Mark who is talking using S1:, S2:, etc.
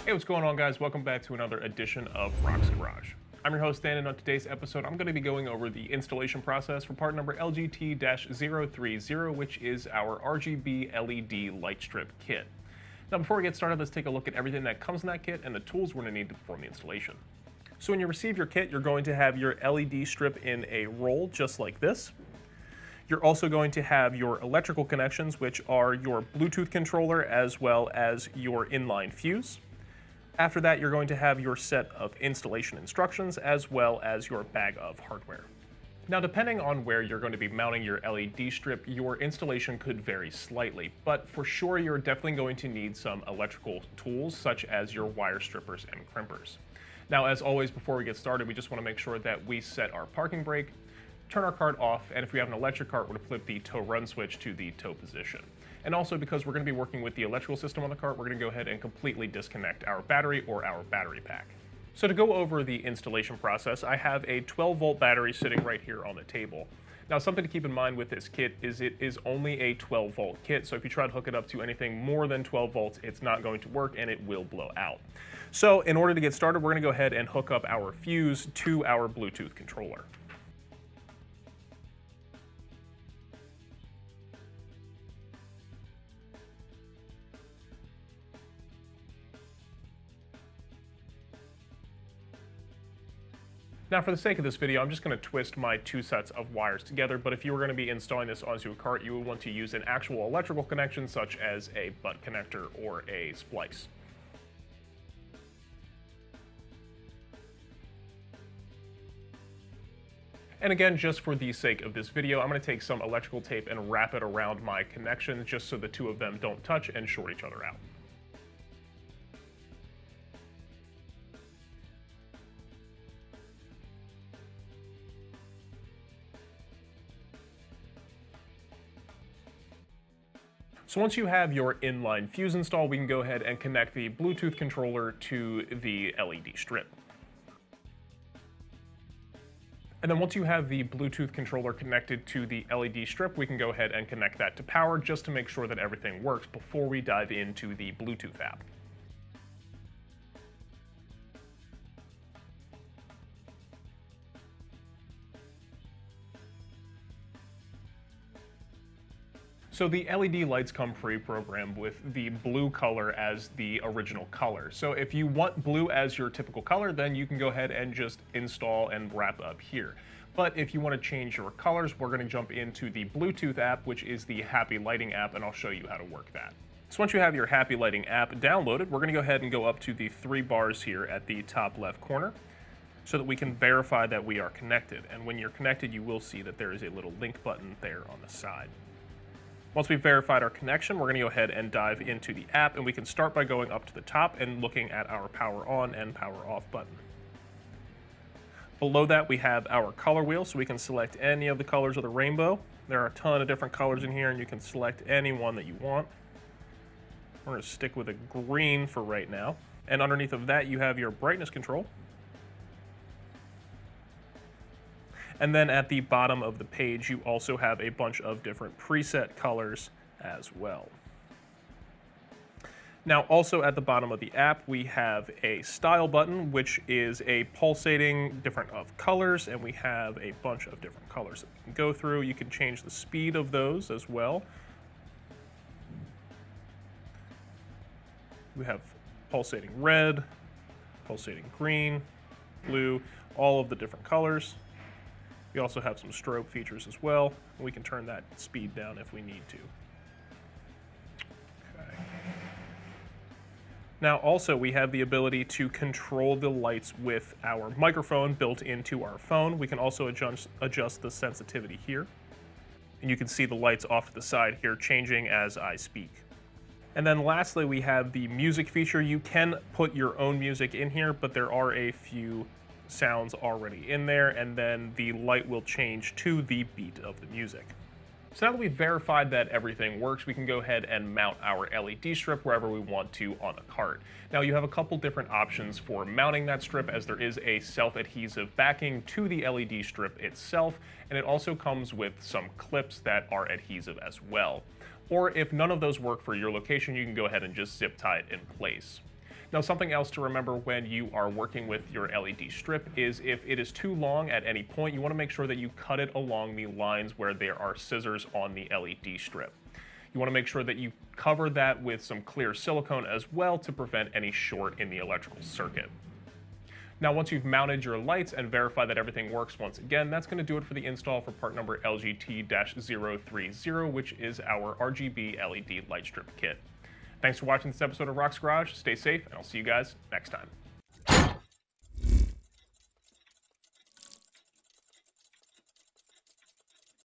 S1: Hey, what's going on, guys? Welcome back to another edition of Rock's Garage. I'm your host, Dan, and on today's episode, I'm going to be going over the installation process for part number LGT-030, which is our RGB LED light strip kit. Now, before we get started, let's take a look at everything that comes in that kit and the tools we're going to need to perform the installation. So when you receive your kit, you're going to have your LED strip in a roll just like this. You're also going to have your electrical connections, which are your Bluetooth controller as well as your inline fuse. After that, you're going to have your set of installation instructions as well as your bag of hardware. Now, depending on where you're going to be mounting your LED strip, your installation could vary slightly, but for sure you're definitely going to need some electrical tools such as your wire strippers and crimpers. Now, as always, before we get started, we just want to make sure that we set our parking brake, turn our cart off, and if we have an electric cart, we're going to flip the tow run switch to the tow position. And also, because we're going to be working with the electrical system on the cart, we're going to go ahead and completely disconnect our battery or our battery pack. So to go over the installation process, I have a 12-volt battery sitting right here on the table. Now, something to keep in mind with this kit is it is only a 12-volt kit, so if you try to hook it up to anything more than 12 volts, it's not going to work and it will blow out. So in order to get started, we're going to go ahead and hook up our fuse to our Bluetooth controller. Now, for the sake of this video, I'm just going to twist my two sets of wires together, but if you were going to be installing this onto a cart, you would want to use an actual electrical connection such as a butt connector or a splice. And again, just for the sake of this video, I'm going to take some electrical tape and wrap it around my connections just so the two of them don't touch and short each other out. So once you have your inline fuse installed, we can go ahead and connect the Bluetooth controller to the LED strip. And then once you have the Bluetooth controller connected to the LED strip, we can go ahead and connect that to power just to make sure that everything works before we dive into the Bluetooth app. So the LED lights come pre-programmed with the blue color as the original color. So if you want blue as your typical color, then you can go ahead and just install and wrap up here. But if you want to change your colors, we're going to jump into the Bluetooth app, which is the Happy Lighting app, and I'll show you how to work that. So once you have your Happy Lighting app downloaded, we're going to go ahead and go up to the three bars here at the top left corner so that we can verify that we are connected. And when you're connected, you will see that there is a little link button there on the side. Once we've verified our connection, we're going to go ahead and dive into the app, and we can start by going up to the top and looking at our power on and power off button. Below that, we have our color wheel, so we can select any of the colors of the rainbow. There are a ton of different colors in here, and you can select any one that you want. We're going to stick with a green for right now. And underneath of that, you have your brightness control. And then at the bottom of the page, you also have a bunch of different preset colors as well. Now, also at the bottom of the app, we have a style button, which is a pulsating different of colors, and we have a bunch of different colors that we can go through. You can change the speed of those as well. We have pulsating red, pulsating green, blue, all of the different colors. We also have some strobe features as well. We can turn that speed down if we need to. Okay. Now also we have the ability to control the lights with our microphone built into our phone. We can also adjust the sensitivity here. And you can see the lights off to the side here changing as I speak. And then lastly, we have the music feature. You can put your own music in here, but there are a few sounds already in there, and then the light will change to the beat of the music. So now that we've verified that everything works, we can go ahead and mount our LED strip wherever we want to on the cart. Now, you have a couple different options for mounting that strip, as there is a self-adhesive backing to the LED strip itself, and it also comes with some clips that are adhesive as well. Or if none of those work for your location, you can go ahead and just zip tie it in place. Now, something else to remember when you are working with your LED strip is if it is too long at any point, you want to make sure that you cut it along the lines where there are scissors on the LED strip. You want to make sure that you cover that with some clear silicone as well to prevent any short in the electrical circuit. Now, once you've mounted your lights and verified that everything works once again, that's going to do it for the install for part number LGT-030, which is our RGB LED light strip kit. Thanks for watching this episode of Rock's Garage. Stay safe, and I'll see you guys next time.